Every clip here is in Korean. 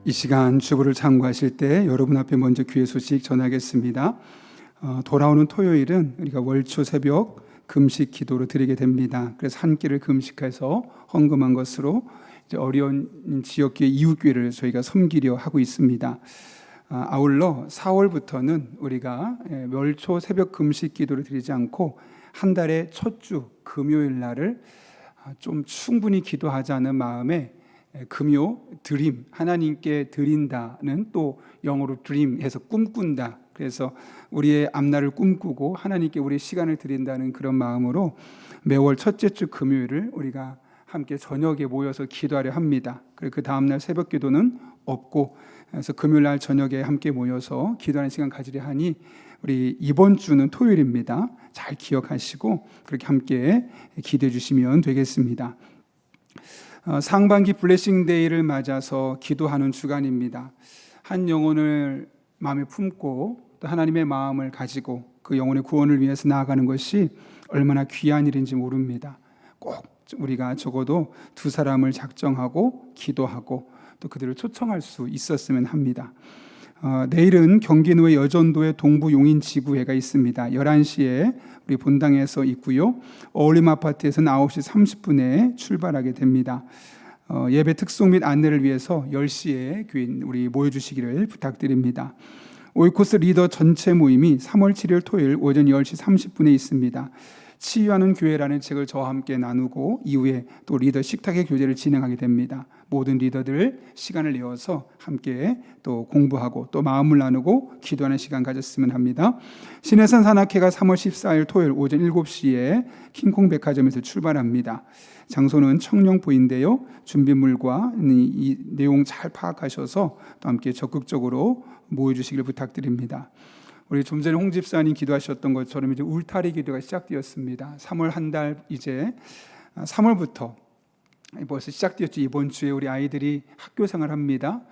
이 시간 주보를 참고하실 때 여러분 앞에 먼저 귀의 소식 전하겠습니다. 돌아오는 토요일은 우리가 월초 새벽 금식 기도로 드리게 됩니다. 그래서 한 끼를 금식해서 헌금한 것으로 이제 어려운 지역교회 이웃교회를 저희가 섬기려 하고 있습니다. 아울러 4월부터는 우리가 월초 새벽 금식 기도를 드리지 않고 한 달의 첫 주 금요일 날을 좀 충분히 기도하자는 마음에 금요 드림, 하나님께 드린다는, 또 영어로 드림 해서 꿈꾼다, 그래서 우리의 앞날을 꿈꾸고 하나님께 우리의 시간을 드린다는 그런 마음으로 매월 첫째 주 금요일을 우리가 함께 저녁에 모여서 기도하려 합니다. 그리고 그 다음날 새벽 기도는 없고, 그래서 금요일 날 저녁에 함께 모여서 기도하는 시간 가지려 하니 우리 이번 주는 토요일입니다. 잘 기억하시고 그렇게 함께 기도해 주시면 되겠습니다. 상반기 블레싱 데이를 맞아서 기도하는 주간입니다. 한 영혼을 마음에 품고 또 하나님의 마음을 가지고 그 영혼의 구원을 위해서 나아가는 것이 얼마나 귀한 일인지 모릅니다. 꼭 우리가 적어도 두 사람을 작정하고 기도하고 또 그들을 초청할 수 있었으면 합니다. 내일은 경기도의 여전도의 동부 용인 지구회가 있습니다. 11시에 우리 본당에서 있고요. 어울림 아파트에서는 9시 30분에 출발하게 됩니다. 예배 특송 및 안내를 위해서 10시에 교인 우리 모여주시기를 부탁드립니다. 오이코스 리더 전체 모임이 3월 7일 토요일 오전 10시 30분에 있습니다. 치유하는 교회라는 책을 저와 함께 나누고 이후에 또 리더 식탁의 교제를 진행하게 됩니다. 모든 리더들 시간을 내어서 함께 또 공부하고 또 마음을 나누고 기도하는 시간 가졌으면 합니다. 신해산 산악회가 3월 14일 토요일 오전 7시에 킹콩 백화점에서 출발합니다. 장소는 청룡포인데요. 준비물과 이 내용 잘 파악하셔서 또 함께 적극적으로 모여주시길 부탁드립니다. 우리 좀 전에 홍 집사님 기도하셨던 것처럼 이제 울타리 기도가 시작되었습니다. 3월 한 달, 이제 3월부터 벌써 시작되었죠. 이번 주에 우리 아이들이 학교 생활합니다.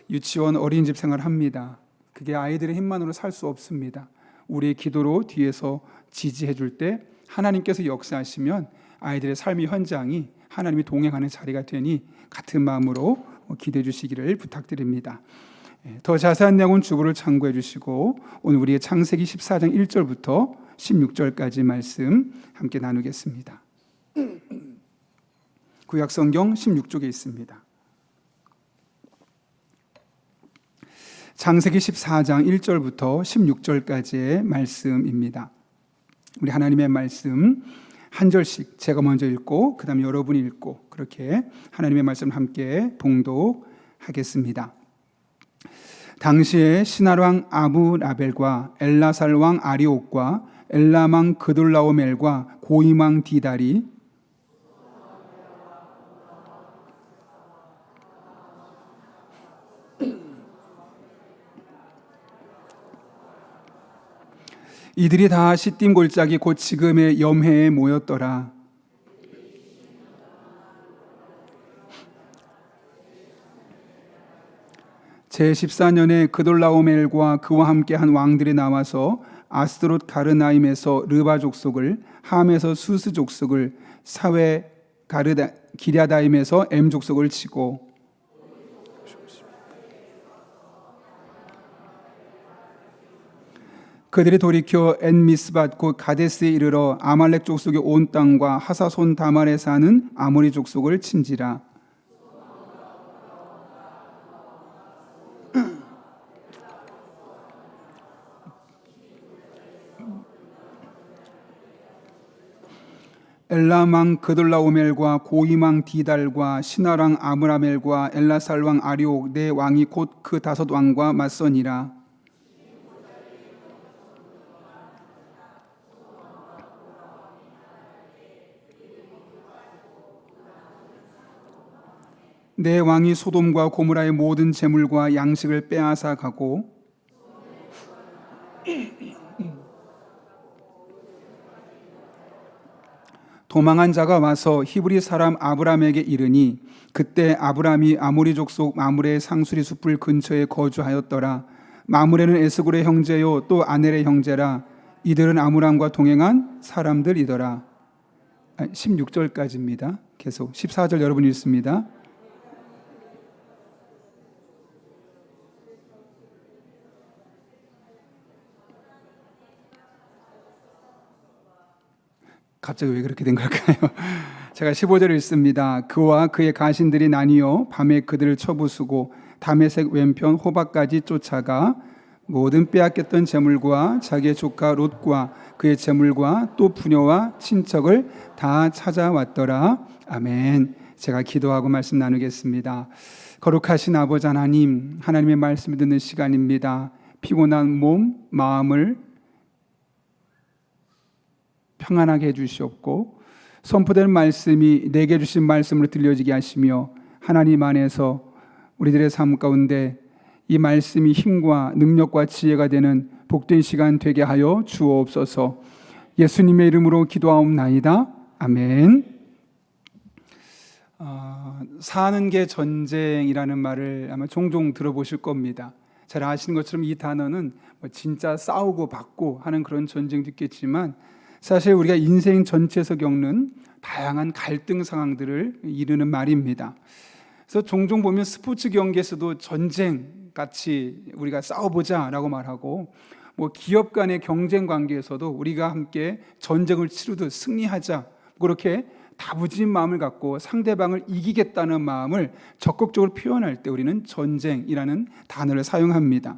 유치원, 어린이집 생활합니다. 그게 아이들의 힘만으로 살 수 없습니다. 우리의 기도로 뒤에서 지지해 줄 때 하나님께서 역사하시면 아이들의 삶의 현장이 하나님이 동행하는 자리가 되니 같은 마음으로 기도해 주시기를 부탁드립니다. 더 자세한 내용은 주보를 참고해 주시고 오늘 우리의 창세기 14장 1절부터 16절까지 말씀 함께 나누겠습니다. 구약성경 16쪽에 있습니다. 창세기 14장 1절부터 16절까지의 말씀입니다. 우리 하나님의 말씀 한 절씩 제가 먼저 읽고 그 다음 여러분이 읽고 그렇게 하나님의 말씀을 함께 봉독하겠습니다. 당시에 시날왕 아브라벨과 엘라살왕 아리옥과 엘라망 그돌라오멜과 고임왕 디달이 이들이 다 시딤 골짜기 곧 지금의 염해에 모였더라. 제14년에 그돌라오멜과 그와 함께한 왕들이 나와서 아스드롯 가르나임에서 르바 족속을, 함에서 수스 족속을, 사웨 기랴다임에서 엠 족속을 치고 그들이 돌이켜 엔미스밧 곧 가데스에 이르러 아말렉 족속의 온 땅과 하사손 다말에 사는 아모리 족속을 친지라. 엘라망 그돌라오멜과 고임왕 디달과 시나랑 아므라멜과 엘라살왕 아리옥 네 왕이 곧 그 5 왕과 맞서니라. 네 왕이 소돔과 고모라의 모든 재물과 양식을 빼앗아 가고 도망한 자가 와서 히브리 사람 아브람에게 이르니 그때 아브람이 아모리 족속 마므레의 상수리 숲을 근처에 거주하였더라. 마므레는 에스골의 형제요 또 아넬의 형제라. 이들은 아므람과 동행한 사람들이더라. 16절까지입니다. 계속 14절 여러분 읽습니다. 갑자기 왜 그렇게 된 걸까요? 제가 15절을 읽습니다. 그와 그의 가신들이 나뉘어 밤에 그들을 쳐부수고 다메섹 왼편 호박까지 쫓아가 모든 빼앗겼던 재물과 자기의 조카 롯과 그의 재물과 또 부녀와 친척을 다 찾아왔더라. 아멘. 제가 기도하고 말씀 나누겠습니다. 거룩하신 아버지 하나님, 하나님의 말씀을 듣는 시간입니다. 피곤한 몸, 마음을 평안하게 해주시옵고 선포된 말씀이 내게 주신 말씀으로 들려지게 하시며 하나님 안에서 우리들의 삶 가운데 이 말씀이 힘과 능력과 지혜가 되는 복된 시간 되게 하여 주옵소서. 예수님의 이름으로 기도하옵나이다. 아멘. 사는 게 전쟁이라는 말을 아마 종종 들어보실 겁니다. 잘 아시는 것처럼 이 단어는 진짜 싸우고 받고 하는 그런 전쟁도 있겠지만 사실 우리가 인생 전체에서 겪는 다양한 갈등 상황들을 이르는 말입니다. 그래서 종종 보면 스포츠 경기에서도 전쟁 같이 우리가 싸워보자라고 말하고 기업 간의 경쟁 관계에서도 우리가 함께 전쟁을 치르듯 승리하자 그렇게 다부진 마음을 갖고 상대방을 이기겠다는 마음을 적극적으로 표현할 때 우리는 전쟁이라는 단어를 사용합니다.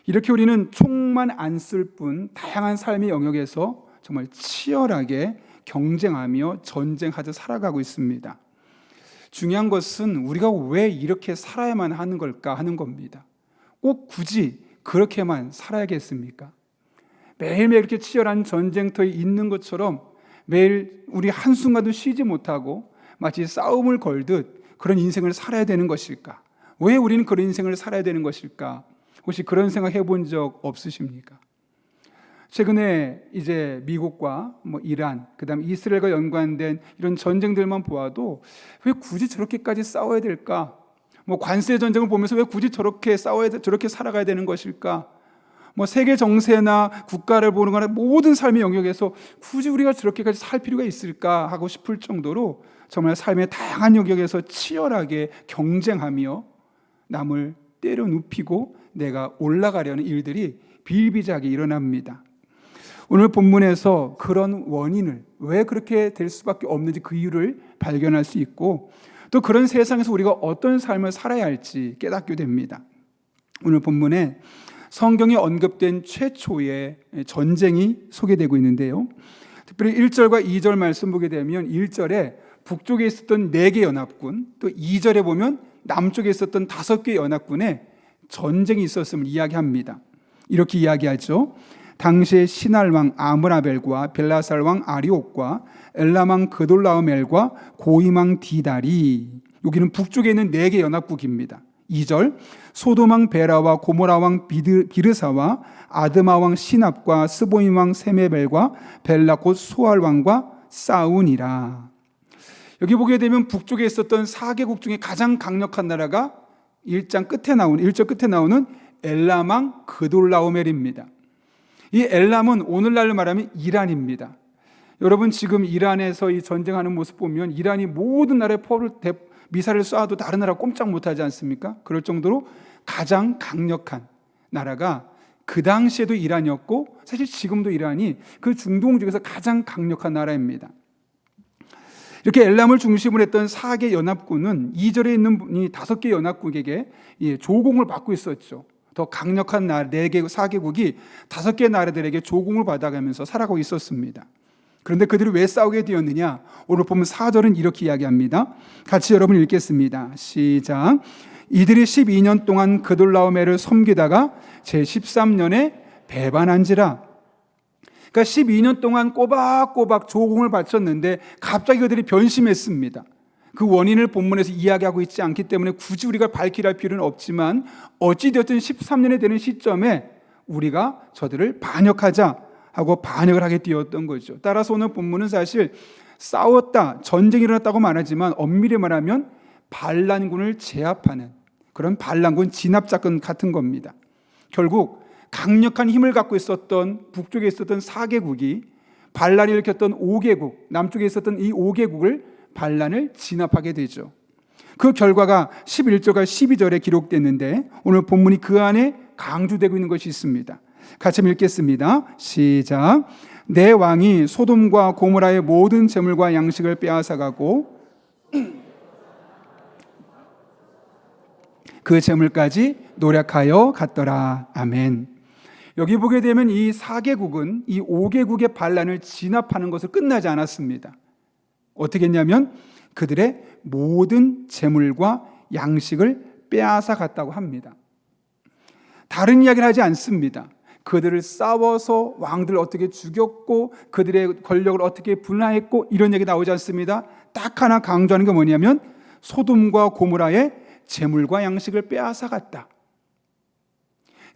이렇게 우리는 총만 안 쓸 뿐 다양한 삶의 영역에서 정말 치열하게 경쟁하며 전쟁하듯 살아가고 있습니다. 중요한 것은 우리가 왜 이렇게 살아야만 하는 걸까 하는 겁니다. 꼭 굳이 그렇게만 살아야겠습니까? 매일매일 이렇게 치열한 전쟁터에 있는 것처럼 매일 우리 한순간도 쉬지 못하고 마치 싸움을 걸듯 그런 인생을 살아야 되는 것일까? 왜 우리는 그런 인생을 살아야 되는 것일까? 혹시 그런 생각 해본 적 없으십니까? 최근에 이제 미국과 이란, 그다음 이스라엘과 연관된 이런 전쟁들만 보아도 왜 굳이 저렇게까지 싸워야 될까? 관세 전쟁을 보면서 왜 굳이 저렇게 저렇게 살아가야 되는 것일까? 세계 정세나 국가를 보는 거나 모든 삶의 영역에서 굳이 우리가 저렇게까지 살 필요가 있을까 하고 싶을 정도로 정말 삶의 다양한 영역에서 치열하게 경쟁하며 남을 때려 눕히고 내가 올라가려는 일들이 비일비재하게 일어납니다. 오늘 본문에서 그런 원인을 왜 그렇게 될 수밖에 없는지 그 이유를 발견할 수 있고 또 그런 세상에서 우리가 어떤 삶을 살아야 할지 깨닫게 됩니다. 오늘 본문에 성경에 언급된 최초의 전쟁이 소개되고 있는데요. 특별히 1절과 2절 말씀 보게 되면 1절에 북쪽에 있었던 4개 연합군, 또 2절에 보면 남쪽에 있었던 5개 연합군의 전쟁이 있었음을 이야기합니다. 이렇게 이야기하죠. 당시에 시날 왕 아므라벨과 벨라살 왕 아리옥과 엘람 왕 그돌라오멜과 고임 왕 디달이, 여기는 북쪽에 있는 4개 연합국입니다. 2절 소돔 왕 베라와 고모라 왕 비르사와 아드마 왕 시납과 스보임 왕 세메벨과 벨라 곧 소알 왕과 싸우니라. 여기 보게 되면 북쪽에 있었던 4개국 중에 가장 강력한 나라가 1절 끝에 나오는 엘람 왕 그돌라오멜입니다. 이 엘람은 오늘날로 말하면 이란입니다. 여러분 지금 이란에서 이 전쟁하는 모습 보면 이란이 모든 나라에 미사일을 쏴도 다른 나라 꼼짝 못하지 않습니까? 그럴 정도로 가장 강력한 나라가 그 당시에도 이란이었고 사실 지금도 이란이 그 중동 중에서 가장 강력한 나라입니다. 이렇게 엘람을 중심으로 했던 4개 연합군은 2절에 있는 이 5개 연합국에게 조공을 받고 있었죠. 더 강력한 나라 4개국이 5개 나라들에게 조공을 받아가면서 살아가고 있었습니다. 그런데 그들이 왜 싸우게 되었느냐? 오늘 보면 4절은 이렇게 이야기합니다. 같이 여러분 읽겠습니다. 시작. 이들이 12년 동안 그돌라오멜을 섬기다가 제13년에 배반한지라. 그러니까 12년 동안 꼬박꼬박 조공을 바쳤는데 갑자기 그들이 변심했습니다. 그 원인을 본문에서 이야기하고 있지 않기 때문에 굳이 우리가 밝힐 필요는 없지만 어찌되었든 13년에 되는 시점에 우리가 저들을 반역하자 하고 반역을 하게 되었던 거죠. 따라서 오늘 본문은 사실 싸웠다, 전쟁이 일어났다고 말하지만 엄밀히 말하면 반란군을 제압하는 그런 반란군 진압작전 같은 겁니다. 결국 강력한 힘을 갖고 있었던 북쪽에 있었던 4개국이 반란을 일으켰던 5개국, 남쪽에 있었던 이 5개국을 반란을 진압하게 되죠. 그 결과가 11절과 12절에 기록됐는데 오늘 본문이 그 안에 강조되고 있는 것이 있습니다. 같이 읽겠습니다. 시작. 내 왕이 소돔과 고모라의 모든 재물과 양식을 빼앗아가고 그 재물까지 노력하여 갔더라. 아멘. 여기 보게 되면 이 4개국은 이 5개국의 반란을 진압하는 것을 끝나지 않았습니다. 어떻게 했냐면 그들의 모든 재물과 양식을 빼앗아 갔다고 합니다. 다른 이야기를 하지 않습니다. 그들을 싸워서 왕들을 어떻게 죽였고 그들의 권력을 어떻게 분화했고 이런 얘기 나오지 않습니다. 딱 하나 강조하는 게 뭐냐면 소돔과 고모라의 재물과 양식을 빼앗아 갔다.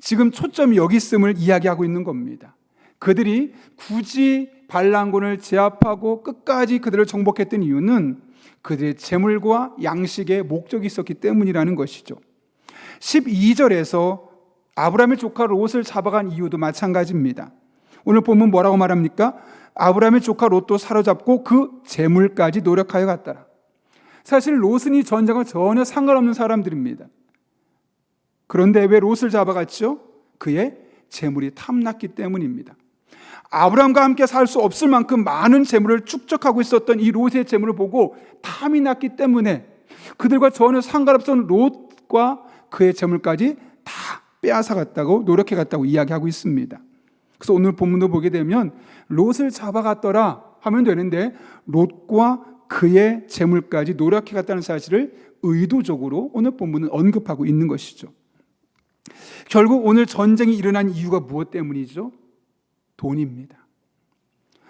지금 초점이 여기 있음을 이야기하고 있는 겁니다. 그들이 굳이 반란군을 제압하고 끝까지 그들을 정복했던 이유는 그들의 재물과 양식에 목적이 있었기 때문이라는 것이죠. 12절에서 아브라함의 조카 롯을 잡아간 이유도 마찬가지입니다. 오늘 보면 뭐라고 말합니까? 아브라함의 조카 롯도 사로잡고 그 재물까지 노력하여 갔더라. 사실 롯은 이 전쟁과 전혀 상관없는 사람들입니다. 그런데 왜 롯을 잡아갔죠? 그의 재물이 탐났기 때문입니다. 아브라함과 함께 살 수 없을 만큼 많은 재물을 축적하고 있었던 이 롯의 재물을 보고 탐이 났기 때문에 그들과 전혀 상관없던 롯과 그의 재물까지 다 빼앗아갔다고 노력해갔다고 이야기하고 있습니다. 그래서 오늘 본문도 보게 되면 롯을 잡아갔더라 하면 되는데 롯과 그의 재물까지 노력해갔다는 사실을 의도적으로 오늘 본문은 언급하고 있는 것이죠. 결국 오늘 전쟁이 일어난 이유가 무엇 때문이죠? 돈입니다.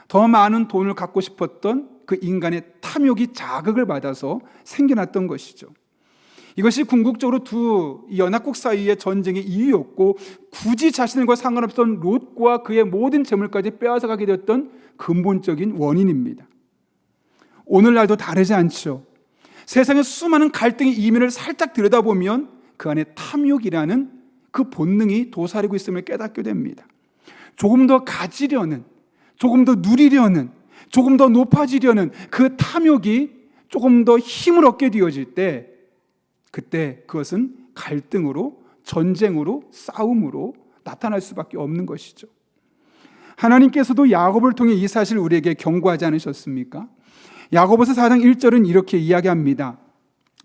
더 많은 돈을 갖고 싶었던 그 인간의 탐욕이 자극을 받아서 생겨났던 것이죠. 이것이 궁극적으로 두 연합국 사이의 전쟁의 이유였고 굳이 자신과 상관없던 롯과 그의 모든 재물까지 빼앗아가게 되었던 근본적인 원인입니다. 오늘날도 다르지 않죠. 세상의 수많은 갈등의 이면을 살짝 들여다보면 그 안에 탐욕이라는 그 본능이 도사리고 있음을 깨닫게 됩니다. 조금 더 가지려는, 조금 더 누리려는, 조금 더 높아지려는 그 탐욕이 조금 더 힘을 얻게 되어질 때 그때 그것은 갈등으로, 전쟁으로, 싸움으로 나타날 수밖에 없는 것이죠. 하나님께서도 야곱을 통해 이 사실을 우리에게 경고하지 않으셨습니까? 야고보서 4장 1절은 이렇게 이야기합니다.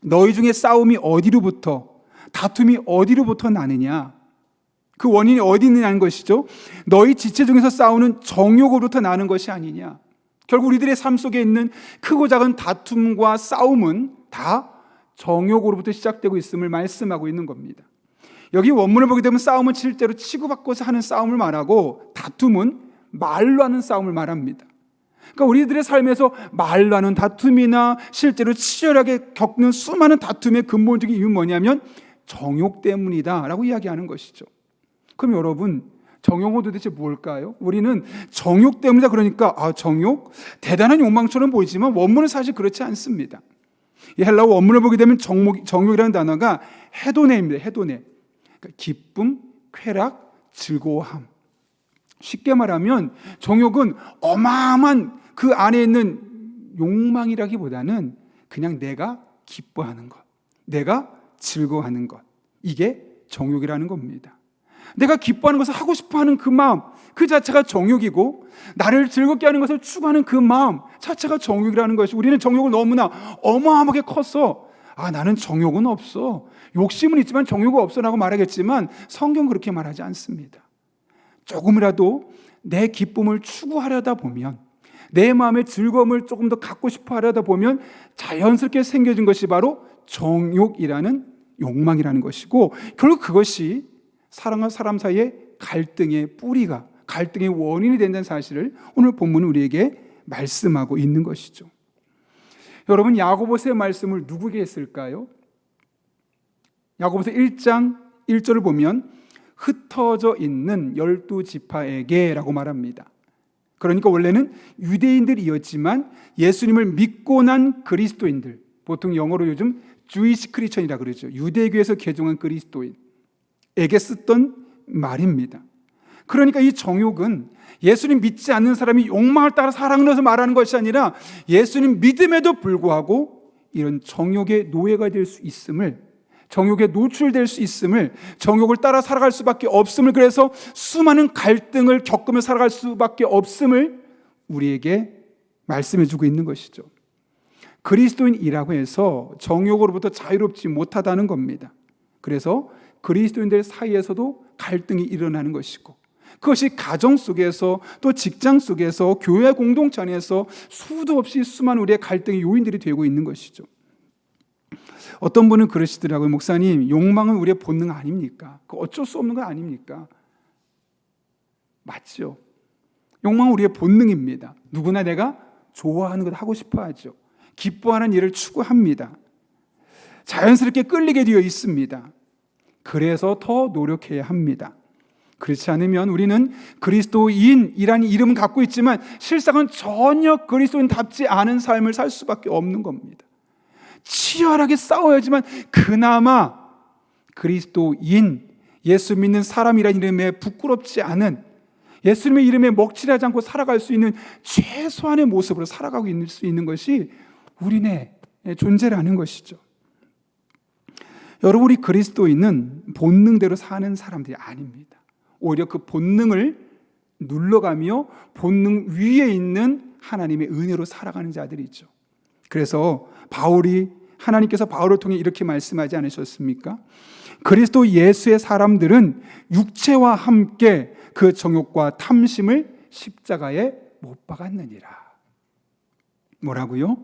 너희 중에 싸움이 어디로부터, 다툼이 어디로부터 나느냐? 그 원인이 어디 있느냐는 것이죠. 너희 지체 중에서 싸우는 정욕으로부터 나는 것이 아니냐? 결국 우리들의 삶 속에 있는 크고 작은 다툼과 싸움은 다 정욕으로부터 시작되고 있음을 말씀하고 있는 겁니다. 여기 원문을 보게 되면 싸움은 실제로 치고받고서 하는 싸움을 말하고 다툼은 말로 하는 싸움을 말합니다. 그러니까 우리들의 삶에서 말로 하는 다툼이나 실제로 치열하게 겪는 수많은 다툼의 근본적인 이유는 뭐냐면 정욕 때문이다라고 이야기하는 것이죠. 그럼 여러분, 정욕은 도대체 뭘까요? 우리는 정욕 때문이다 그러니까 정욕? 대단한 욕망처럼 보이지만 원문은 사실 그렇지 않습니다. 이 헬라어 원문을 보게 되면 정욕이라는 단어가 헤도네입니다. 헤도네. 그러니까 기쁨, 쾌락, 즐거워함. 쉽게 말하면 정욕은 어마어마한 그 안에 있는 욕망이라기보다는 그냥 내가 기뻐하는 것, 내가 즐거워하는 것, 이게 정욕이라는 겁니다. 내가 기뻐하는 것을 하고 싶어하는 그 마음, 그 자체가 정욕이고 나를 즐겁게 하는 것을 추구하는 그 마음 자체가 정욕이라는 것이, 우리는 정욕을 너무나 어마어마하게 커서 나는 정욕은 없어, 욕심은 있지만 정욕은 없어 라고 말하겠지만 성경은 그렇게 말하지 않습니다. 조금이라도 내 기쁨을 추구하려다 보면, 내 마음의 즐거움을 조금 더 갖고 싶어 하려다 보면 자연스럽게 생겨진 것이 바로 정욕이라는 욕망이라는 것이고, 결국 그것이 사람과 사람 사이의 갈등의 뿌리가, 갈등의 원인이 된다는 사실을 오늘 본문은 우리에게 말씀하고 있는 것이죠. 여러분, 야고보서의 말씀을 누구에게 했을까요? 야고보서 1장 1절을 보면 흩어져 있는 12지파에게 라고 말합니다. 그러니까 원래는 유대인들이었지만 예수님을 믿고 난 그리스도인들, 보통 영어로 요즘 주이시 크리스천이라고 그러죠. 유대교에서 개종한 그리스도인에게 쓰던 말입니다. 그러니까 이 정욕은 예수님 믿지 않는 사람이 욕망을 따라 사랑을 해서 말하는 것이 아니라 예수님 믿음에도 불구하고 이런 정욕의 노예가 될 수 있음을 정욕에 노출될 수 있음을, 정욕을 따라 살아갈 수밖에 없음을, 그래서 수많은 갈등을 겪으며 살아갈 수밖에 없음을 우리에게 말씀해 주고 있는 것이죠. 그리스도인이라고 해서 정욕으로부터 자유롭지 못하다는 겁니다. 그래서 그리스도인들 사이에서도 갈등이 일어나는 것이고, 그것이 가정 속에서, 또 직장 속에서, 교회 공동체 안에서 수도 없이 수많은 우리의 갈등의 요인들이 되고 있는 것이죠. 어떤 분은 그러시더라고요. 목사님, 욕망은 우리의 본능 아닙니까? 그 어쩔 수 없는 거 아닙니까? 맞죠. 욕망은 우리의 본능입니다. 누구나 내가 좋아하는 것 하고 싶어 하죠. 기뻐하는 일을 추구합니다. 자연스럽게 끌리게 되어 있습니다. 그래서 더 노력해야 합니다. 그렇지 않으면 우리는 그리스도인이라는 이름은 갖고 있지만 실상은 전혀 그리스도인답지 않은 삶을 살 수밖에 없는 겁니다. 치열하게 싸워야지만 그나마 그리스도인, 예수 믿는 사람이라는 이름에 부끄럽지 않은, 예수님의 이름에 먹칠하지 않고 살아갈 수 있는 최소한의 모습으로 살아가고 있을 수 있는 것이 우리네 존재라는 것이죠. 여러분, 우리 그리스도인은 본능대로 사는 사람들이 아닙니다. 오히려 그 본능을 눌러가며 본능 위에 있는 하나님의 은혜로 살아가는 자들이죠. 그래서 하나님께서 바울을 통해 이렇게 말씀하지 않으셨습니까? 그리스도 예수의 사람들은 육체와 함께 그 정욕과 탐심을 십자가에 못 박았느니라. 뭐라고요?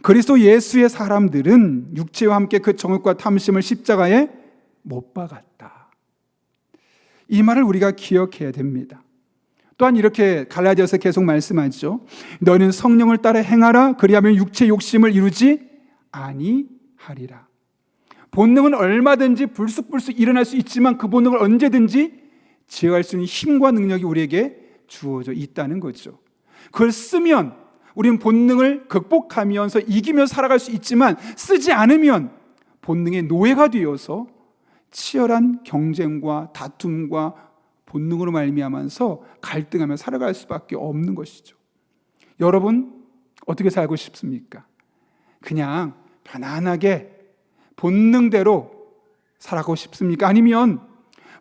그리스도 예수의 사람들은 육체와 함께 그 정욕과 탐심을 십자가에 못 박았다. 이 말을 우리가 기억해야 됩니다. 또한 이렇게 갈라디아서 계속 말씀하죠. 너는 성령을 따라 행하라. 그리하면 육체 욕심을 이루지 아니하리라. 본능은 얼마든지 불쑥불쑥 일어날 수 있지만 그 본능을 언제든지 제어할 수 있는 힘과 능력이 우리에게 주어져 있다는 거죠. 그걸 쓰면 우리는 본능을 극복하면서 이기며 살아갈 수 있지만, 쓰지 않으면 본능의 노예가 되어서 치열한 경쟁과 다툼과 본능으로 말미암아서 갈등하며 살아갈 수밖에 없는 것이죠. 여러분, 어떻게 살고 싶습니까? 그냥 편안하게 본능대로 살아가고 싶습니까? 아니면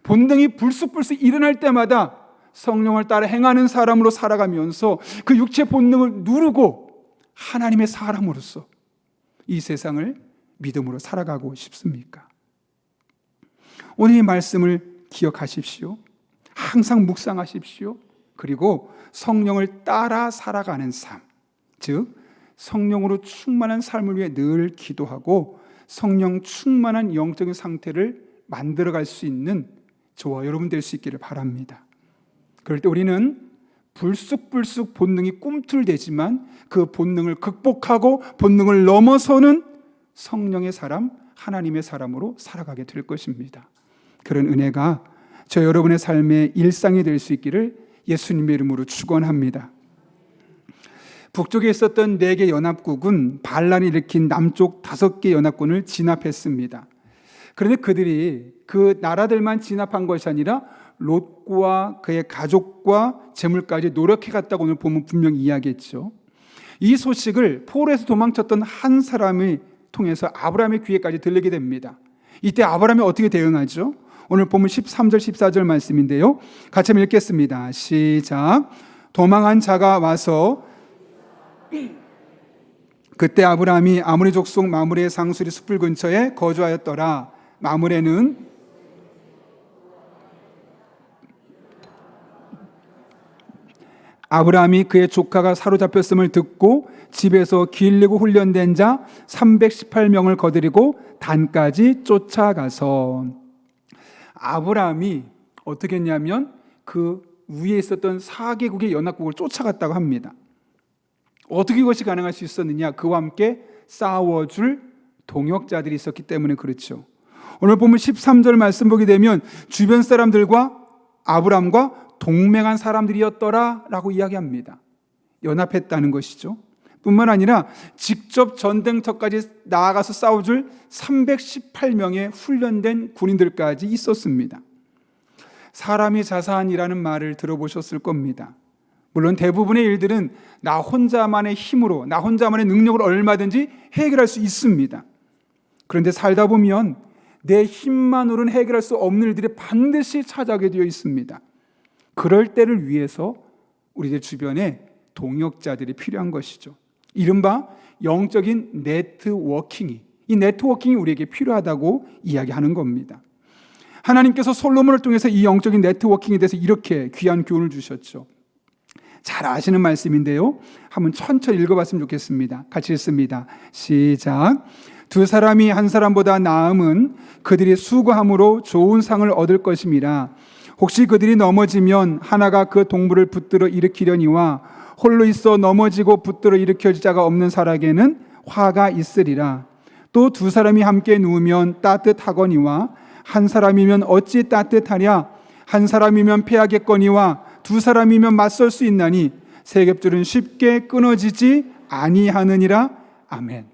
본능이 불쑥불쑥 일어날 때마다 성령을 따라 행하는 사람으로 살아가면서 그 육체 본능을 누르고 하나님의 사람으로서 이 세상을 믿음으로 살아가고 싶습니까? 오늘 이 말씀을 기억하십시오. 항상 묵상하십시오. 그리고 성령을 따라 살아가는 삶, 즉 성령으로 충만한 삶을 위해 늘 기도하고 성령 충만한 영적인 상태를 만들어갈 수 있는 저와 여러분 될 수 있기를 바랍니다. 그럴 때 우리는 불쑥불쑥 본능이 꿈틀대지만 그 본능을 극복하고 본능을 넘어서는 성령의 사람, 하나님의 사람으로 살아가게 될 것입니다. 그런 은혜가 저 여러분의 삶의 일상이 될 수 있기를 예수님의 이름으로 축원합니다. 북쪽에 있었던 4개 연합국은 반란이 일으킨 남쪽 5개 연합군을 진압했습니다. 그런데 그들이 그 나라들만 진압한 것이 아니라 롯과 그의 가족과 재물까지 노력해 갔다고 오늘 보면 분명히 이야기했죠. 이 소식을 포로에서 도망쳤던 한 사람을 통해서 아브라함의 귀에까지 들리게 됩니다. 이때 아브라함이 어떻게 대응하죠? 오늘 보면 13절 14절 말씀인데요, 같이 한번 읽겠습니다. 시작. 도망한 자가 와서 그때 아브라함이 아모리 족속 마므레의 상수리 숯불 근처에 거주하였더라. 마므레는 아브라함이 그의 조카가 사로잡혔음을 듣고 집에서 길르고 훈련된 자 318명을 거느리고 단까지 쫓아가서, 아브라함이 어떻게 했냐면 그 위에 있었던 4개국의 연합국을 쫓아갔다고 합니다. 어떻게 이것이 가능할 수 있었느냐? 그와 함께 싸워줄 동역자들이 있었기 때문에 그렇죠. 오늘 보면 13절 말씀 보게 되면 주변 사람들과 아브라함과 동맹한 사람들이었더라 라고 이야기합니다. 연합했다는 것이죠. 뿐만 아니라 직접 전쟁터까지 나아가서 싸워줄 318명의 훈련된 군인들까지 있었습니다. 사람이 자산이라는 말을 들어보셨을 겁니다. 물론 대부분의 일들은 나 혼자만의 힘으로, 나 혼자만의 능력으로 얼마든지 해결할 수 있습니다. 그런데 살다 보면 내 힘만으로는 해결할 수 없는 일들이 반드시 찾아오게 되어 있습니다. 그럴 때를 위해서 우리들 주변에 동역자들이 필요한 것이죠. 이른바 영적인 네트워킹이, 이 네트워킹이 우리에게 필요하다고 이야기하는 겁니다. 하나님께서 솔로몬을 통해서 이 영적인 네트워킹에 대해서 이렇게 귀한 교훈을 주셨죠. 잘 아시는 말씀인데요, 한번 천천히 읽어봤으면 좋겠습니다. 같이 읽습니다. 시작. 두 사람이 한 사람보다 나음은 그들이 수고함으로 좋은 상을 얻을 것임이라. 혹시 그들이 넘어지면 하나가 그 동물을 붙들어 일으키려니와 홀로 있어 넘어지고 붙들어 일으켜질 자가 없는 사람에게는 화가 있으리라. 또 두 사람이 함께 누우면 따뜻하거니와 한 사람이면 어찌 따뜻하랴. 한 사람이면 패하겠거니와 두 사람이면 맞설 수 있나니 세겹줄은 쉽게 끊어지지 아니하느니라. 아멘.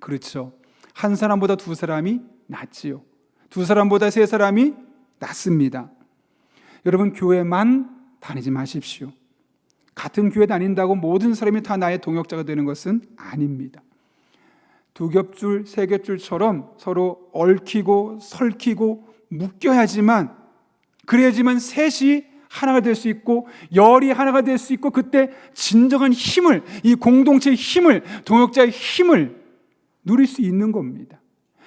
그렇죠. 한 사람보다 두 사람이 낫지요. 두 사람보다 세 사람이 낫습니다. 여러분, 교회만 다니지 마십시오. 같은 교회 다닌다고 모든 사람이 다 나의 동역자가 되는 것은 아닙니다. 두 겹줄, 세 겹줄처럼 서로 얽히고 설키고 묶여야지만, 그래야지만 셋이 하나가 될 수 있고 열이 하나가 될 수 있고, 그때 진정한 힘을, 이 공동체의 힘을, 동역자의 힘을 누릴 수 있는 겁니다.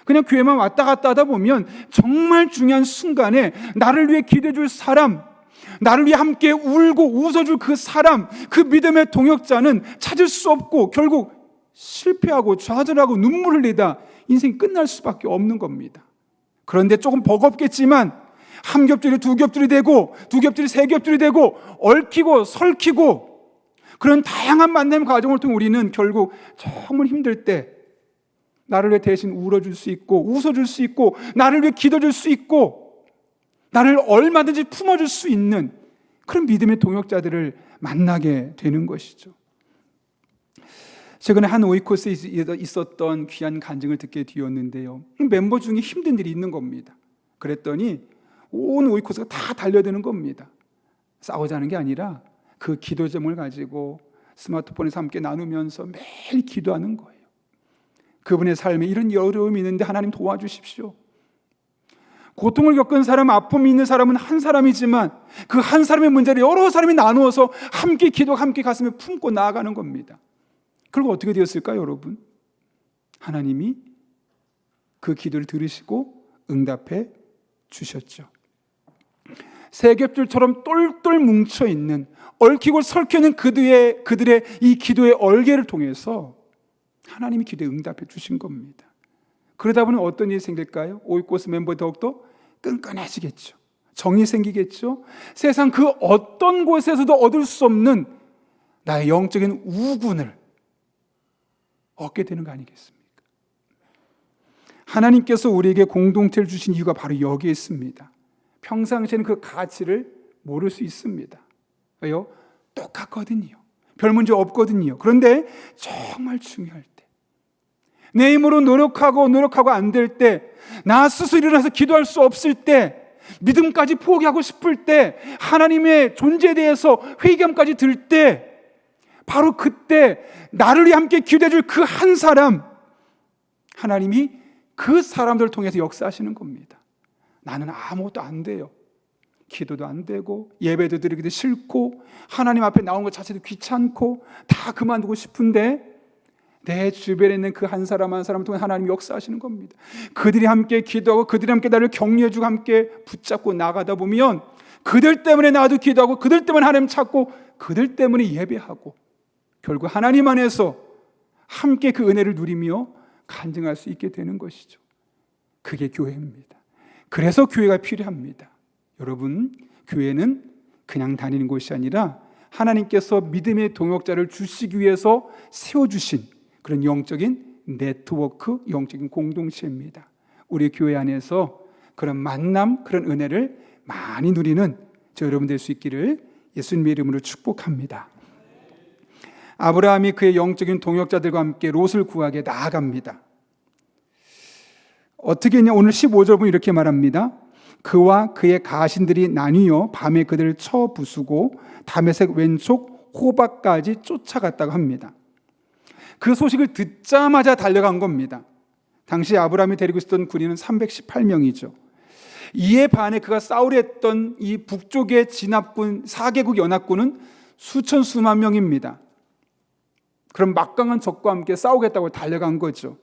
그냥 교회만 왔다 갔다 하다 보면 정말 중요한 순간에 나를 위해 기도해 줄 사람, 나를 위해 함께 울고 웃어줄 그 사람, 그 믿음의 동역자는 찾을 수 없고 결국 실패하고 좌절하고 눈물을 흘리다 인생이 끝날 수밖에 없는 겁니다. 그런데 조금 버겁겠지만 한 겹줄이 두 겹줄이 되고 두 겹줄이 세 겹줄이 되고 얽히고 설키고 그런 다양한 만남 과정을 통해 우리는 결국 정말 힘들 때 나를 위해 대신 울어줄 수 있고 웃어줄 수 있고 나를 위해 기도줄 수 있고 나를 얼마든지 품어줄 수 있는 그런 믿음의 동역자들을 만나게 되는 것이죠. 최근에 한 오이코스에 있었던 귀한 간증을 듣게 되었는데요, 멤버 중에 힘든 일이 있는 겁니다. 그랬더니 온 오이코스가 다 달려드는 겁니다. 싸우자는 게 아니라 그 기도 제목을 가지고 스마트폰에서 함께 나누면서 매일 기도하는 거예요. 그분의 삶에 이런 어려움이 있는데 하나님 도와주십시오. 고통을 겪은 사람, 아픔이 있는 사람은 한 사람이지만 그 한 사람의 문제를 여러 사람이 나누어서 함께 기도하고 함께 가슴에 품고 나아가는 겁니다. 그리고 어떻게 되었을까요, 여러분? 하나님이 그 기도를 들으시고 응답해 주셨죠. 세 겹줄처럼 똘똘 뭉쳐있는, 얽히고 설켜있는 그들의 이 기도의 얼개를 통해서 하나님이 기도에 응답해 주신 겁니다. 그러다 보니 어떤 일이 생길까요? 오이코스 멤버 더욱더 끈끈해지겠죠. 정이 생기겠죠. 세상 그 어떤 곳에서도 얻을 수 없는 나의 영적인 우군을 얻게 되는 거 아니겠습니까? 하나님께서 우리에게 공동체를 주신 이유가 바로 여기에 있습니다. 평상시에는 그 가치를 모를 수 있습니다. 왜요? 똑같거든요. 별 문제 없거든요. 그런데 정말 중요할 때, 내 힘으로 노력하고 안 될 때, 나 스스로 일어나서 기도할 수 없을 때, 믿음까지 포기하고 싶을 때, 하나님의 존재에 대해서 회의감까지 들 때, 바로 그때 나를 위해 함께 기도해 줄 그 한 사람, 하나님이 그 사람들을 통해서 역사하시는 겁니다. 나는 아무것도 안 돼요. 기도도 안 되고 예배도 드리기도 싫고 하나님 앞에 나오는 것 자체도 귀찮고 다 그만두고 싶은데 내 주변에 있는 그 한 사람 한 사람 통해 하나님이 역사하시는 겁니다. 그들이 함께 기도하고 그들이 함께 나를 격려해주고 함께 붙잡고 나가다 보면 그들 때문에 나도 기도하고 그들 때문에 하나님 찾고 그들 때문에 예배하고 결국 하나님 안에서 함께 그 은혜를 누리며 간증할 수 있게 되는 것이죠. 그게 교회입니다. 그래서 교회가 필요합니다. 여러분, 교회는 그냥 다니는 곳이 아니라 하나님께서 믿음의 동역자를 주시기 위해서 세워주신 그런 영적인 네트워크, 영적인 공동체입니다. 우리 교회 안에서 그런 만남, 그런 은혜를 많이 누리는 저 여러분 될 수 있기를 예수님의 이름으로 축복합니다. 아브라함이 그의 영적인 동역자들과 함께 롯을 구하게 나아갑니다. 어떻게 했냐? 오늘 15절 보면 이렇게 말합니다. 그와 그의 가신들이 나뉘어 밤에 그들을 쳐 부수고 다메섹 왼쪽 호박까지 쫓아갔다고 합니다. 그 소식을 듣자마자 달려간 겁니다. 당시 아브라함이 데리고 있었던 군인은 318명이죠. 이에 반해 그가 싸우려 했던 이 북쪽의 진압군 4개국 연합군은 수천 수만 명입니다. 그럼 막강한 적과 함께 싸우겠다고 달려간 거죠.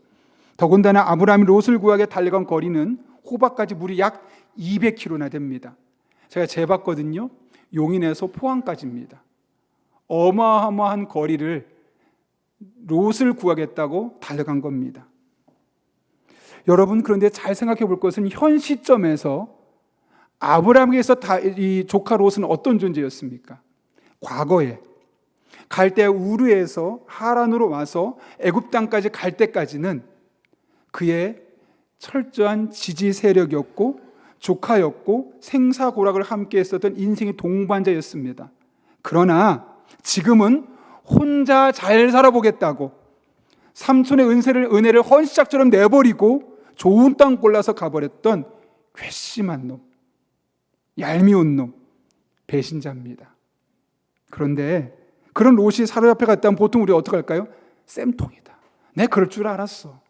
더군다나 아브라함이 롯을 구하게 달려간 거리는 호박까지 무려 약 200km나 됩니다. 제가 재봤거든요. 용인에서 포항까지입니다. 어마어마한 거리를 롯을 구하겠다고 달려간 겁니다. 여러분, 그런데 잘 생각해 볼 것은 현 시점에서 아브라함에게서 이 조카 롯은 어떤 존재였습니까? 과거에 갈대 우르에서 하란으로 와서 애굽 땅까지 갈 때까지는 그의 철저한 지지 세력이었고 조카였고 생사고락을 함께 했었던 인생의 동반자였습니다. 그러나 지금은 혼자 잘 살아보겠다고 삼촌의 은혜를 헌시작처럼 내버리고 좋은 땅 골라서 가버렸던 괘씸한 놈, 얄미운 놈, 배신자입니다. 그런데 그런 롯이 사로잡혀 갔다면 보통 우리 어떻게 할까요? 쌤통이다. 내 그럴 줄 알았어.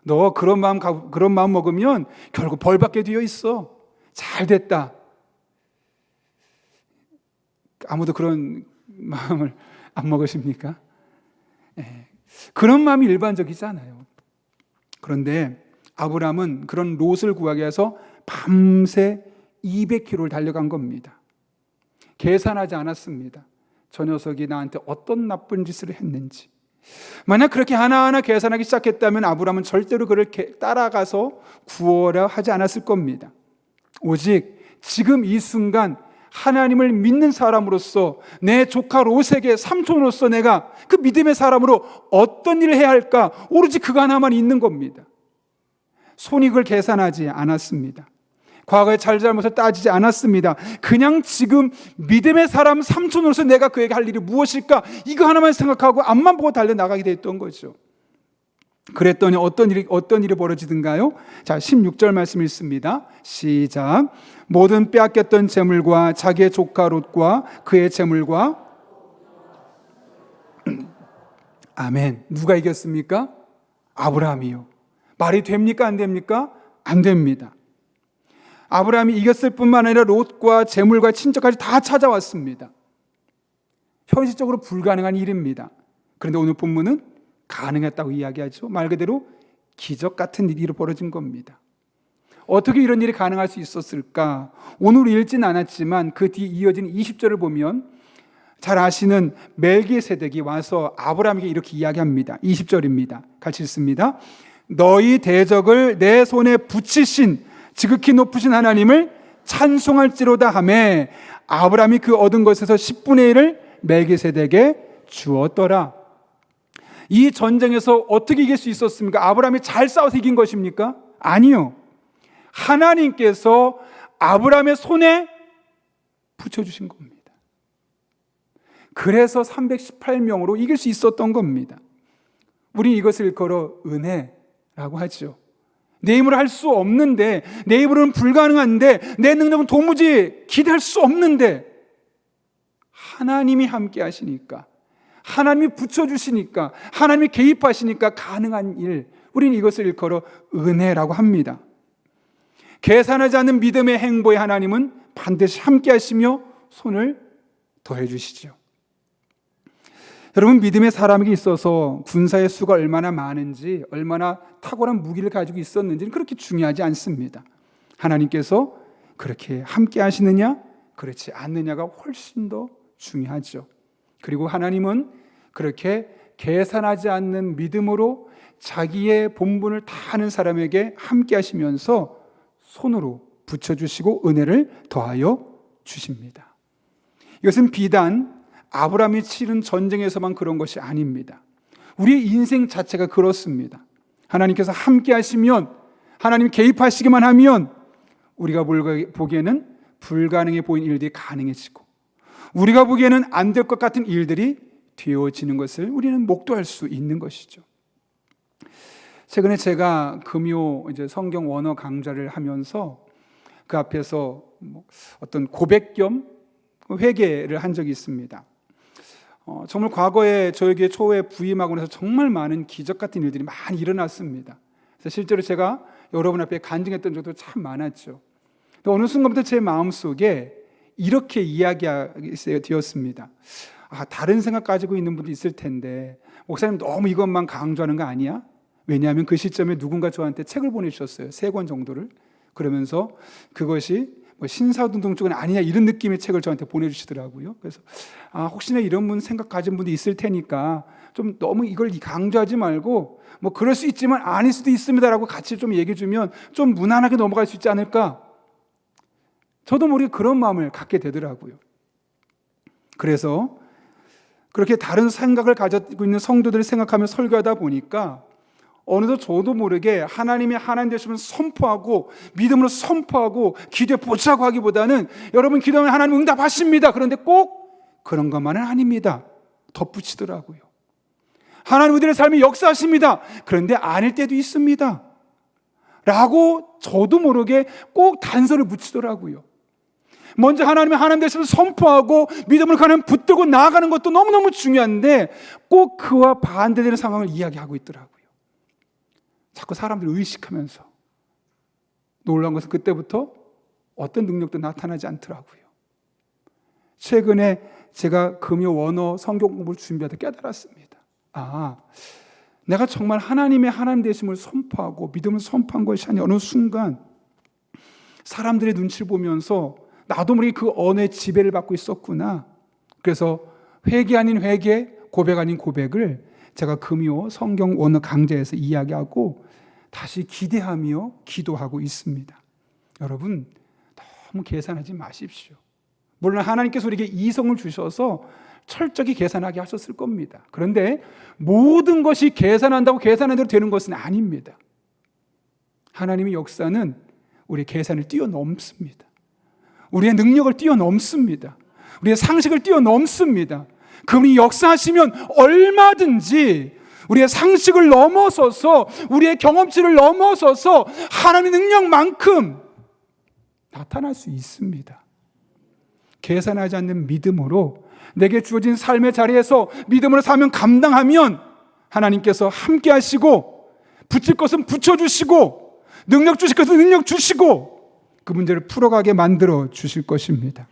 너 그런 마음 먹으면 결국 벌 받게 되어 있어. 잘 됐다. 아무도 그런 마음을 안 먹으십니까? 그런 마음이 일반적이잖아요. 그런데 아브라함은 그런 롯을 구하기 위해서 밤새 200km를 달려간 겁니다. 계산하지 않았습니다. 저 녀석이 나한테 어떤 나쁜 짓을 했는지. 만약 그렇게 하나하나 계산하기 시작했다면 아브라함은 절대로 그를 따라가서 구하려 하지 않았을 겁니다. 오직 지금 이 순간 하나님을 믿는 사람으로서 내 조카 롯에게 삼촌으로서 내가 그 믿음의 사람으로 어떤 일을 해야 할까? 오로지 그거 하나만 있는 겁니다. 손익을 계산하지 않았습니다. 과거의 잘잘못을 따지지 않았습니다. 그냥 지금 믿음의 사람 삼촌으로서 내가 그에게 할 일이 무엇일까? 이거 하나만 생각하고 앞만 보고 달려나가게 됐던 거죠. 그랬더니 어떤 일이 벌어지든가요? 자, 16절 말씀 읽습니다. 시작. 모든 빼앗겼던 재물과 자기의 조카 롯과 그의 재물과 아멘. 누가 이겼습니까? 아브라함이요. 말이 됩니까? 안 됩니까? 안 됩니다. 아브라함이 이겼을 뿐만 아니라 롯과 재물과 친척까지 다 찾아왔습니다. 현실적으로 불가능한 일입니다. 그런데 오늘 본문은 가능했다고 이야기하죠. 말 그대로 기적 같은 일이 벌어진 겁니다. 어떻게 이런 일이 가능할 수 있었을까? 오늘 읽지는 않았지만 그 뒤 이어진 20절을 보면 잘 아시는 멜기세덱이 와서 아브라함에게 이렇게 이야기합니다. 20절입니다. 같이 읽습니다. 너희 대적을 내 손에 붙이신 지극히 높으신 하나님을 찬송할지로다 하매 아브라함이 그 얻은 것에서 10분의 1을 멜기세덱에게 주었더라. 이 전쟁에서 어떻게 이길 수 있었습니까? 아브라함이 잘 싸워서 이긴 것입니까? 아니요. 하나님께서 아브라함의 손에 붙여주신 겁니다. 그래서 318명으로 이길 수 있었던 겁니다. 우리 이것을 일컬어 은혜라고 하죠. 내 힘으로 할 수 없는데, 내 힘으로는 불가능한데, 내 능력은 도무지 기대할 수 없는데 하나님이 함께 하시니까, 하나님이 붙여주시니까, 하나님이 개입하시니까 가능한 일, 우리는 이것을 일컬어 은혜라고 합니다. 계산하지 않는 믿음의 행보에 하나님은 반드시 함께 하시며 손을 더해 주시죠. 여러분, 믿음의 사람에게 있어서 군사의 수가 얼마나 많은지, 얼마나 탁월한 무기를 가지고 있었는지는 그렇게 중요하지 않습니다. 하나님께서 그렇게 함께 하시느냐, 그렇지 않느냐가 훨씬 더 중요하죠. 그리고 하나님은 그렇게 계산하지 않는 믿음으로 자기의 본분을 다 아는 사람에게 함께 하시면서 손으로 붙여주시고 은혜를 더하여 주십니다. 이것은 비단 아브라함이 치른 전쟁에서만 그런 것이 아닙니다. 우리의 인생 자체가 그렇습니다. 하나님께서 함께 하시면, 하나님 개입하시기만 하면 우리가 보기에는 불가능해 보이는 일들이 가능해지고, 우리가 보기에는 안 될 것 같은 일들이 되어지는 것을 우리는 목도할 수 있는 것이죠. 최근에 제가 금요 성경 원어 강좌를 하면서 그 앞에서 어떤 고백 겸 회개를 한 적이 있습니다. 정말 과거에 저에게 초에 부임하고 나서 정말 많은 기적 같은 일들이 많이 일어났습니다. 실제로 제가 여러분 앞에 간증했던 적도 참 많았죠. 어느 순간부터 제 마음속에 이렇게 이야기하게 되었습니다. 다른 생각 가지고 있는 분도 있을 텐데 목사님 너무 이것만 강조하는 거 아니야? 왜냐하면 그 시점에 누군가 저한테 책을 보내주셨어요. 3권 정도를. 그러면서 그것이 신사운동 쪽은 아니냐 이런 느낌의 책을 저한테 보내주시더라고요. 그래서 혹시나 이런 분 생각 가진 분도 있을 테니까 좀 너무 이걸 강조하지 말고 그럴 수 있지만 아닐 수도 있습니다라고 같이 좀 얘기해 주면 좀 무난하게 넘어갈 수 있지 않을까? 저도 모르게 그런 마음을 갖게 되더라고요. 그래서 그렇게 다른 생각을 가지고 있는 성도들을 생각하며 설교하다 보니까 어느덧 저도 모르게 하나님의 하나님 되심을 선포하고 믿음으로 선포하고 기도에 보차하고 하기보다는 여러분 기도하면 하나님 응답하십니다. 그런데 꼭 그런 것만은 아닙니다. 덧붙이더라고요. 하나님 우리의 삶에 역사하십니다. 그런데 아닐 때도 있습니다. 라고 저도 모르게 꼭 단서를 붙이더라고요. 먼저 하나님의 하나님 되심을 선포하고 믿음을 가는 붙들고 나아가는 것도 너무너무 중요한데 꼭 그와 반대되는 상황을 이야기하고 있더라고요. 자꾸 사람들을 의식하면서 놀라운 것은 그때부터 어떤 능력도 나타나지 않더라고요. 최근에 제가 금요 원어 성경 공부를 준비하다 깨달았습니다. 내가 정말 하나님의 하나님 되심을 선포하고 믿음을 선포한 것이 아니라 어느 순간 사람들의 눈치를 보면서 나도 모르게 그 언어의 지배를 받고 있었구나. 그래서 회개 아닌 회개, 고백 아닌 고백을 제가 금요 성경 원어 강좌에서 이야기하고 다시 기대하며 기도하고 있습니다. 여러분 너무 계산하지 마십시오. 물론 하나님께서 우리에게 이성을 주셔서 철저히 계산하게 하셨을 겁니다. 그런데 모든 것이 계산한다고 계산한 대로 되는 것은 아닙니다. 하나님의 역사는 우리의 계산을 뛰어넘습니다. 우리의 능력을 뛰어넘습니다. 우리의 상식을 뛰어넘습니다. 그분이 역사하시면 얼마든지 우리의 상식을 넘어서서 우리의 경험치를 넘어서서 하나님의 능력만큼 나타날 수 있습니다. 계산하지 않는 믿음으로 내게 주어진 삶의 자리에서 믿음으로 사명 감당하면 하나님께서 함께 하시고 붙일 것은 붙여주시고 능력 주실 것은 능력 주시고 그 문제를 풀어가게 만들어 주실 것입니다.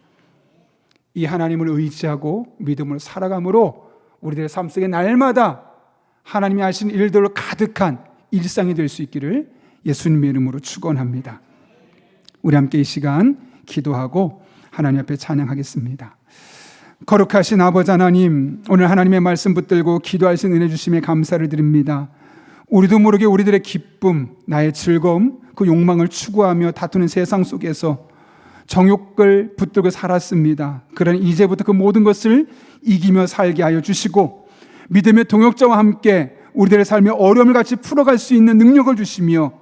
이 하나님을 의지하고 믿음으로 살아감으로 우리들의 삶 속에 날마다 하나님이 하신 일들로 가득한 일상이 될 수 있기를 예수님의 이름으로 축원합니다. 우리 함께 이 시간 기도하고 하나님 앞에 찬양하겠습니다. 거룩하신 아버지 하나님, 오늘 하나님의 말씀 붙들고 기도하신 은혜 주심에 감사를 드립니다. 우리도 모르게 우리들의 기쁨, 나의 즐거움, 그 욕망을 추구하며 다투는 세상 속에서 정욕을 붙들고 살았습니다. 그러나 이제부터 그 모든 것을 이기며 살게 하여 주시고 믿음의 동역자와 함께 우리들의 삶의 어려움을 같이 풀어갈 수 있는 능력을 주시며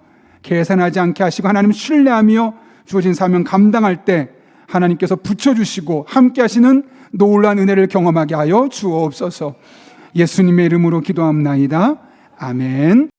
계산하지 않게 하시고 하나님 신뢰하며 주어진 사명 감당할 때 하나님께서 붙여주시고 함께 하시는 놀라운 은혜를 경험하게 하여 주옵소서. 예수님의 이름으로 기도합나이다. 아멘.